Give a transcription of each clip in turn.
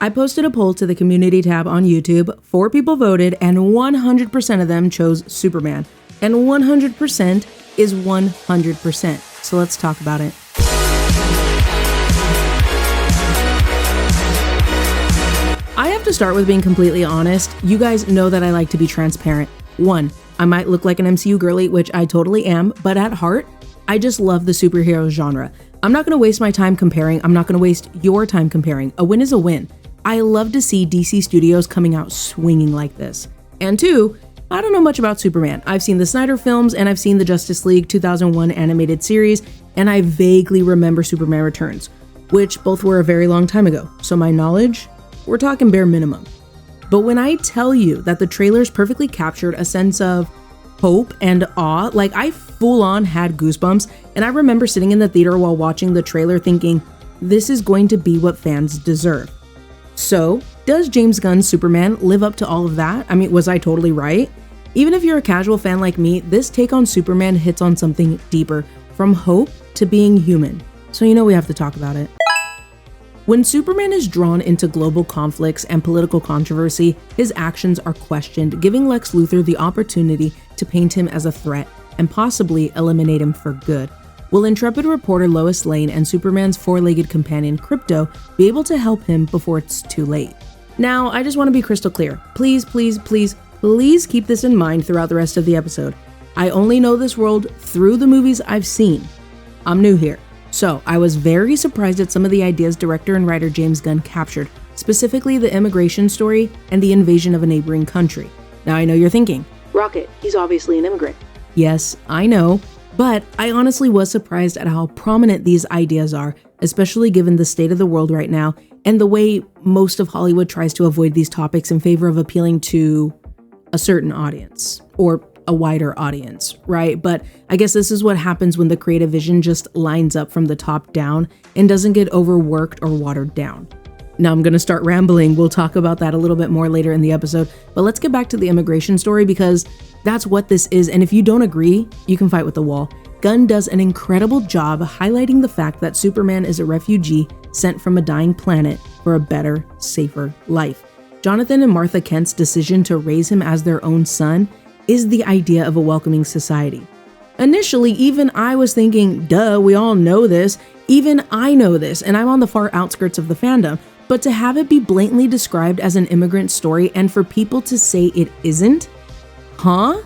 I posted a poll to the community tab on YouTube, 4 people voted, and 100% of them chose Superman. And 100% is 100%. So let's talk about it. I have to start with being completely honest. You guys know that I like to be transparent. 1, I might look like an MCU girly, which I totally am, but at heart, I just love the superhero genre. I'm not going to waste my time comparing. I'm not going to waste your time comparing. A win is a win. I love to see DCStudios coming out swinging like this. And 2, I don't know much about Superman. I've seen the Snyder films and I've seen the Justice League 2001 animated series, and I vaguely remember Superman Returns, which both were a very long time ago. So my knowledge, we're talking bare minimum. But when I tell you that the trailers perfectly captured a sense of hope and awe, like I full on had goosebumps, and I remember sitting in the theater while watching the trailer thinking, this is going to be what fans deserve. So, does James Gunn's Superman live up to all of that? I mean, was I totally right? Even if you're a casual fan like me, this take on Superman hits on something deeper, from hope to being human. So you know we have to talk about it. When Superman is drawn into global conflicts and political controversy, his actions are questioned, giving Lex Luthor the opportunity to paint him as a threat and possibly eliminate him for good. Will intrepid reporter Lois Lane and Superman's four-legged companion Krypto be able to help him before it's too late? Now, I just want to be crystal clear. Please, please, please, please keep this in mind throughout the rest of the episode. I only know this world through the movies I've seen. I'm new here. So, I was very surprised at some of the ideas director and writer James Gunn captured, specifically the immigration story and the invasion of a neighboring country. Now I know you're thinking, Rocket, he's obviously an immigrant. Yes, I know, but I honestly was surprised at how prominent these ideas are, especially given the state of the world right now and the way most of Hollywood tries to avoid these topics in favor of appealing to a certain audience, or a wider audience, right? But I guess this is what happens when the creative vision just lines up from the top down and doesn't get overworked or watered down. Now I'm gonna start rambling. We'll talk about that a little bit more later in the episode, but let's get back to the immigration story because that's what this is, and if you don't agree, you can fight with the wall. Gunn does an incredible job highlighting the fact that Superman is a refugee sent from a dying planet for a better, safer life. Jonathan and Martha Kent's decision to raise him as their own son is the idea of a welcoming society. Initially, even I was thinking, duh, we all know this. Even I know this, and I'm on the far outskirts of the fandom. But to have it be blatantly described as an immigrant story and for people to say it isn't? Huh?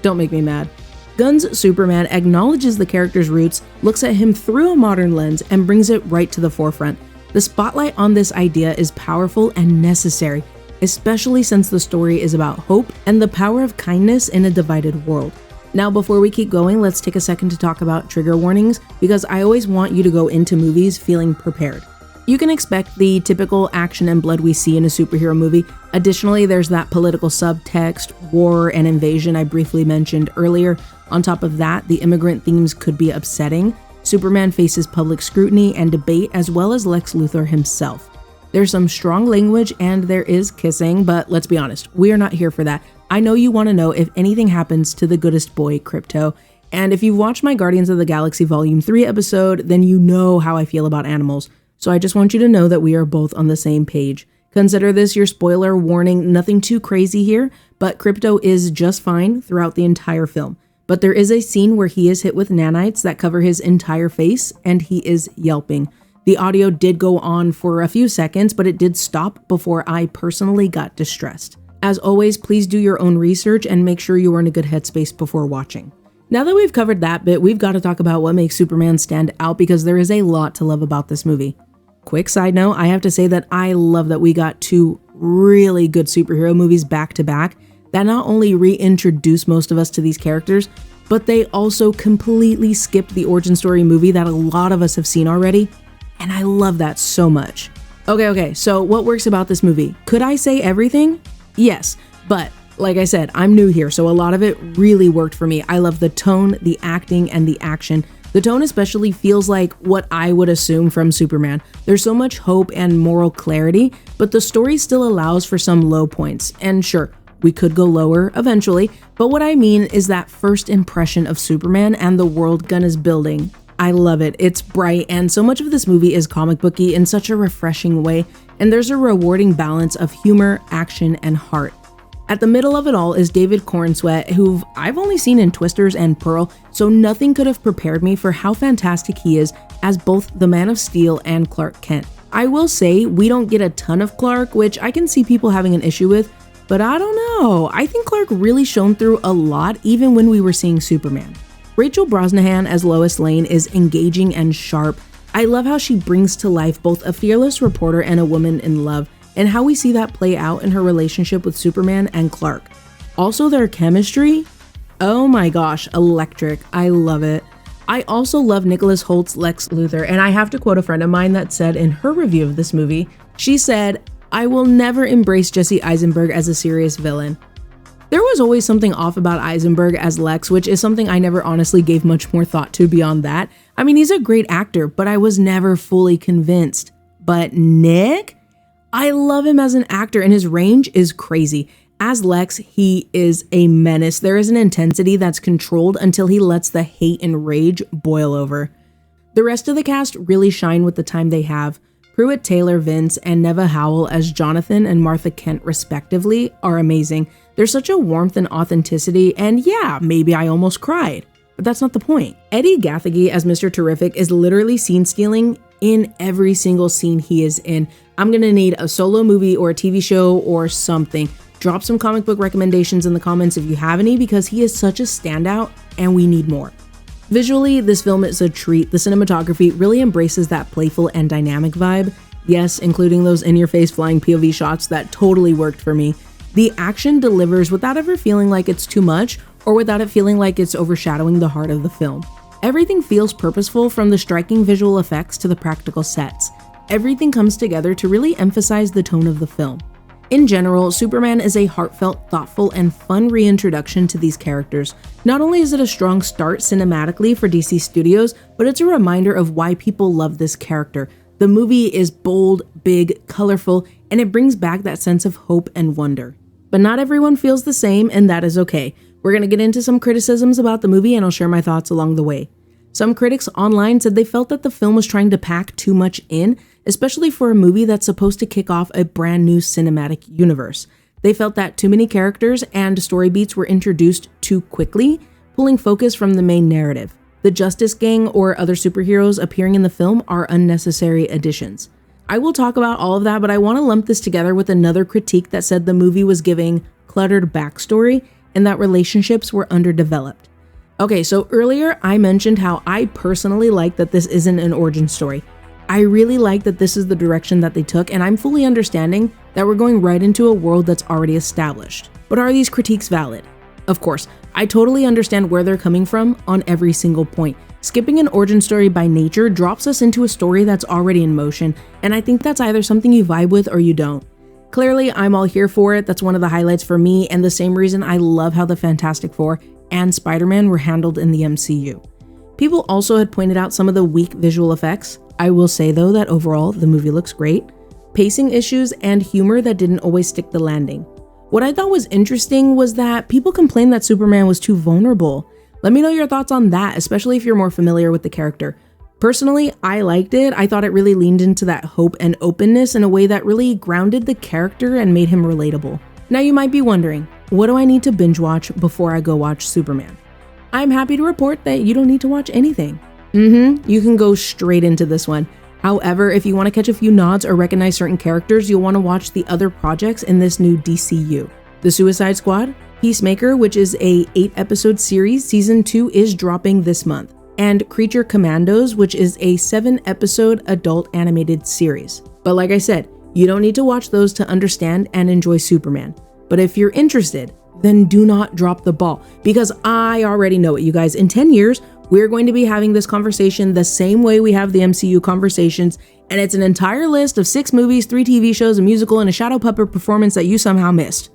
Don't make me mad. Gunn's Superman acknowledges the character's roots, looks at him through a modern lens, and brings it right to the forefront. The spotlight on this idea is powerful and necessary, especially since the story is about hope and the power of kindness in a divided world. Now, before we keep going, let's take a second to talk about trigger warnings, because I always want you to go into movies feeling prepared. You can expect the typical action and blood we see in a superhero movie. Additionally, there's that political subtext, war, and invasion I briefly mentioned earlier. On top of that, the immigrant themes could be upsetting. Superman faces public scrutiny and debate, as well as Lex Luthor himself. There's some strong language and there is kissing, but let's be honest, we are not here for that. I know you want to know if anything happens to the goodest boy, Krypto, and if you've watched my Guardians of the Galaxy Volume 3 episode, then you know how I feel about animals. So I just want you to know that we are both on the same page. Consider this your spoiler warning, nothing too crazy here, but Krypto is just fine throughout the entire film. But there is a scene where he is hit with nanites that cover his entire face, and he is yelping. The audio did go on for a few seconds, but it did stop before I personally got distressed. As always, please do your own research and make sure you are in a good headspace before watching. Now that we've covered that bit, we've got to talk about what makes Superman stand out, because there is a lot to love about this movie. Quick side note, I have to say that I love that we got 2 really good superhero movies back to back that not only reintroduce most of us to these characters, but they also completely skipped the origin story movie that a lot of us have seen already. And I love that so much. Okay, so what works about this movie? Could I say everything? Yes, but like I said, I'm new here, so a lot of it really worked for me. I love the tone, the acting, and the action. The tone especially feels like what I would assume from Superman. There's so much hope and moral clarity, but the story still allows for some low points. And sure, we could go lower eventually, but what I mean is that first impression of Superman and the world Gunn is building, I love it. It's bright, and so much of this movie is comic booky in such a refreshing way, and there's a rewarding balance of humor, action, and heart. At the middle of it all is David Corenswet, who I've only seen in Twisters and Pearl, so nothing could have prepared me for how fantastic he is as both the Man of Steel and Clark Kent. I will say we don't get a ton of Clark, which I can see people having an issue with, but I don't know. I think Clark really shone through a lot even when we were seeing Superman. Rachel Brosnahan as Lois Lane is engaging and sharp. I love how she brings to life both a fearless reporter and a woman in love, and how we see that play out in her relationship with Superman and Clark. Also, their chemistry, oh my gosh, electric. I love it. I also love Nicholas Holt's Lex Luthor, and I have to quote a friend of mine that said in her review of this movie, she said, "I will never embrace Jesse Eisenberg as a serious villain." There was always something off about Eisenberg as Lex, which is something I never honestly gave much more thought to beyond that. I mean, he's a great actor, but I was never fully convinced. But Nick? I love him as an actor, and his range is crazy. As Lex, he is a menace. There is an intensity that's controlled until he lets the hate and rage boil over. The rest of the cast really shine with the time they have. Pruitt Taylor Vince and Neva Howell as Jonathan and Martha Kent respectively are amazing. There's such a warmth and authenticity, and yeah, maybe I almost cried. But that's not the point. Eddie Gathegi as Mr. Terrific is literally scene stealing in every single scene he is in. I'm gonna need a solo movie or a TV show or something. Drop some comic book recommendations in the comments if you have any, because he is such a standout and we need more. Visually, this film is a treat. The cinematography really embraces that playful and dynamic vibe. Yes, including those in-your-face flying POV shots that totally worked for me. The action delivers without ever feeling like it's too much or without it feeling like it's overshadowing the heart of the film. Everything feels purposeful, from the striking visual effects to the practical sets. Everything comes together to really emphasize the tone of the film. In general, Superman is a heartfelt, thoughtful, and fun reintroduction to these characters. Not only is it a strong start cinematically for DC Studios, but it's a reminder of why people love this character. The movie is bold, big, colorful, and it brings back that sense of hope and wonder. But not everyone feels the same, and that is okay. We're gonna get into some criticisms about the movie, and I'll share my thoughts along the way. Some critics online said they felt that the film was trying to pack too much in, especially for a movie that's supposed to kick off a brand new cinematic universe. They felt that too many characters and story beats were introduced too quickly, pulling focus from the main narrative. The Justice Gang or other superheroes appearing in the film are unnecessary additions. I will talk about all of that, but I want to lump this together with another critique that said the movie was giving cluttered backstory and that relationships were underdeveloped. Okay, so earlier I mentioned how I personally like that this isn't an origin story. I really like that this is the direction that they took, and I'm fully understanding that we're going right into a world that's already established. But are these critiques valid? Of course, I totally understand where they're coming from on every single point. Skipping an origin story by nature drops us into a story that's already in motion, and I think that's either something you vibe with or you don't. Clearly, I'm all here for it. That's one of the highlights for me, and the same reason I love how the Fantastic Four and Spider-Man were handled in the MCU. People also had pointed out some of the weak visual effects. I will say though that overall the movie looks great. Pacing issues and humor that didn't always stick the landing. What I thought was interesting was that people complained that Superman was too vulnerable. Let me know your thoughts on that, especially if you're more familiar with the character. Personally, I liked it. I thought it really leaned into that hope and openness in a way that really grounded the character and made him relatable. Now you might be wondering, what do I need to binge watch before I go watch Superman? I'm happy to report that you don't need to watch anything. You can go straight into this one. However, if you want to catch a few nods or recognize certain characters, you'll want to watch the other projects in this new DCU. The Suicide Squad, Peacemaker, which is a 8-episode series, season 2 is dropping this month, and Creature Commandos, which is a 7-episode adult animated series. But like I said, you don't need to watch those to understand and enjoy Superman. But if you're interested, then do not drop the ball, because I already know it, you guys. In 10 years, we're going to be having this conversation the same way we have the MCU conversations, and it's an entire list of 6 movies, 3 TV shows, a musical, and a shadow puppet performance that you somehow missed.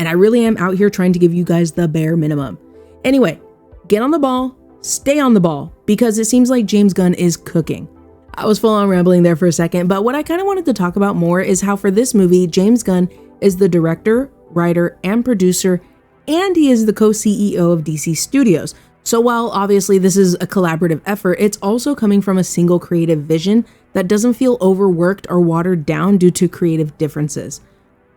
And I really am out here trying to give you guys the bare minimum. Anyway, get on the ball, stay on the ball, because it seems like James Gunn is cooking. I was full on rambling there for a second, but what I kind of wanted to talk about more is how for this movie, James Gunn is the director, writer, and producer, and he is the co-CEO of DC Studios. So while obviously this is a collaborative effort, it's also coming from a single creative vision that doesn't feel overworked or watered down due to creative differences.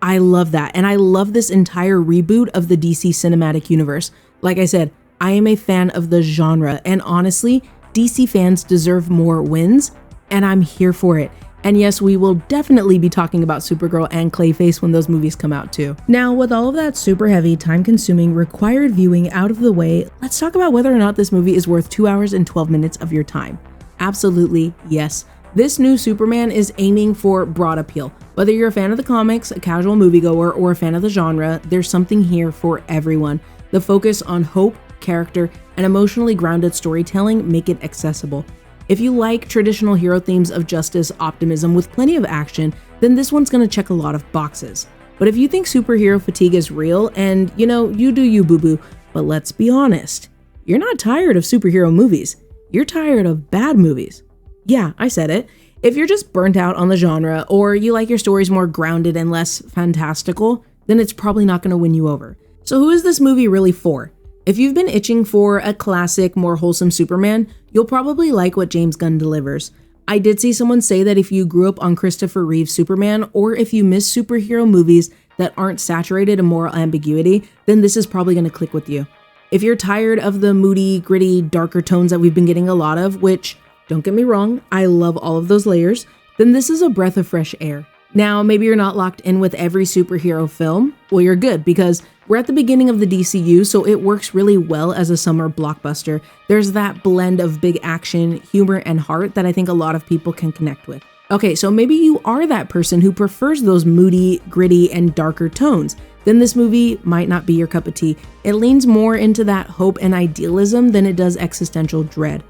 I love that, and I love this entire reboot of the DC cinematic universe. Like I said, I am a fan of the genre, and honestly, DC fans deserve more wins, and I'm here for it. And yes, we will definitely be talking about Supergirl and Clayface when those movies come out too. Now, with all of that super heavy, time-consuming, required viewing out of the way, let's talk about whether or not this movie is worth 2 hours and 12 minutes of your time. Absolutely, yes. This new Superman is aiming for broad appeal. Whether you're a fan of the comics, a casual moviegoer, or a fan of the genre, there's something here for everyone. The focus on hope, character, and emotionally grounded storytelling make it accessible. If you like traditional hero themes of justice, optimism with plenty of action, then this one's gonna check a lot of boxes. But if you think superhero fatigue is real, and you do you boo-boo, but let's be honest, you're not tired of superhero movies. You're tired of bad movies. Yeah, I said it. If you're just burnt out on the genre, or you like your stories more grounded and less fantastical, then it's probably not gonna win you over. So who is this movie really for? If you've been itching for a classic, more wholesome Superman, you'll probably like what James Gunn delivers. I did see someone say that if you grew up on Christopher Reeve's Superman, or if you miss superhero movies that aren't saturated in moral ambiguity, then this is probably going to click with you. If you're tired of the moody, gritty, darker tones that we've been getting a lot of, which, don't get me wrong, I love all of those layers, then this is a breath of fresh air. Now, maybe you're not locked in with every superhero film. Well, you're good, because we're at the beginning of the DCU, so it works really well as a summer blockbuster. There's that blend of big action, humor, and heart that I think a lot of people can connect with. Okay, so maybe you are that person who prefers those moody, gritty, and darker tones. Then this movie might not be your cup of tea. It leans more into that hope and idealism than it does existential dread.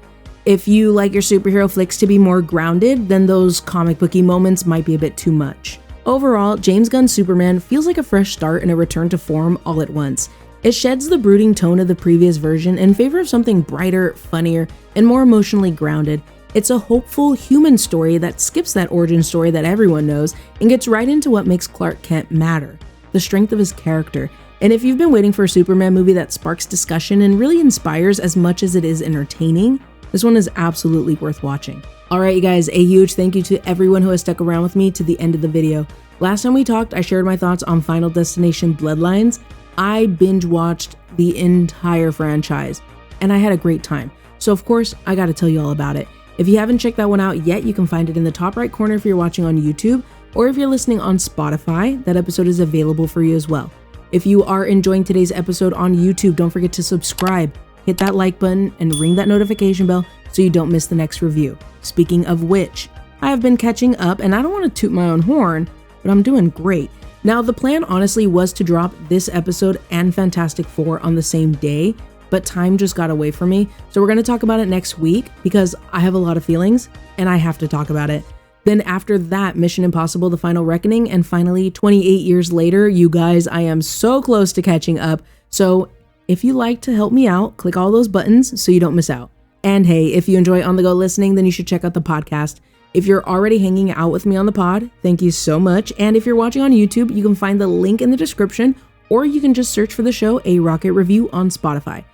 If you like your superhero flicks to be more grounded, then those comic booky moments might be a bit too much. Overall, James Gunn's Superman feels like a fresh start and a return to form all at once. It sheds the brooding tone of the previous version in favor of something brighter, funnier, and more emotionally grounded. It's a hopeful, human story that skips that origin story that everyone knows and gets right into what makes Clark Kent matter, the strength of his character. And if you've been waiting for a Superman movie that sparks discussion and really inspires as much as it is entertaining, this one is absolutely worth watching. Alright you guys, a huge thank you to everyone who has stuck around with me to the end of the video. Last time we talked, I shared my thoughts on Final Destination Bloodlines. I binge watched the entire franchise, and I had a great time. So of course, I gotta tell you all about it. If you haven't checked that one out yet, you can find it in the top right corner if you're watching on YouTube, or if you're listening on Spotify, that episode is available for you as well. If you are enjoying today's episode on YouTube, don't forget to subscribe, hit that like button, and ring that notification bell so you don't miss the next review. Speaking of which, I have been catching up, and I don't want to toot my own horn, but I'm doing great. Now, the plan honestly was to drop this episode and Fantastic Four on the same day, but time just got away from me. So we're going to talk about it next week because I have a lot of feelings and I have to talk about it. Then after that, Mission Impossible: The Final Reckoning, and finally 28 years later, you guys, I am so close to catching up. So if you like to help me out, click all those buttons so you don't miss out. And hey, if you enjoy On The Go listening, then you should check out the podcast. If you're already hanging out with me on the pod, thank you so much. And if you're watching on YouTube, you can find the link in the description, or you can just search for the show A.Rocket.Review on Spotify.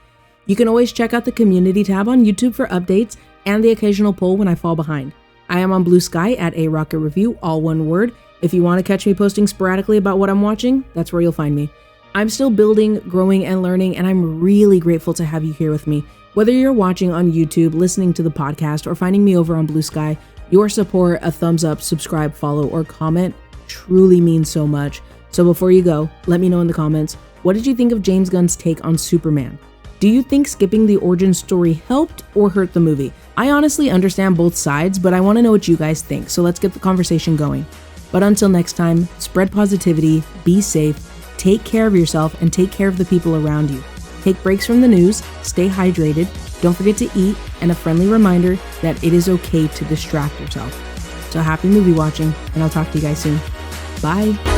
You can always check out the community tab on YouTube for updates and the occasional poll when I fall behind. I am on Blue Sky at A.Rocket.Review, all one word. If you want to catch me posting sporadically about what I'm watching, that's where you'll find me. I'm still building, growing, and learning, and I'm really grateful to have you here with me. Whether you're watching on YouTube, listening to the podcast, or finding me over on Blue Sky, your support, a thumbs up, subscribe, follow, or comment truly means so much. So before you go, let me know in the comments, what did you think of James Gunn's take on Superman? Do you think skipping the origin story helped or hurt the movie? I honestly understand both sides, but I want to know what you guys think, so let's get the conversation going. But until next time, spread positivity, be safe, take care of yourself, and take care of the people around you. Take breaks from the news, stay hydrated, don't forget to eat, and a friendly reminder that it is okay to distract yourself. So happy movie watching, and I'll talk to you guys soon. Bye!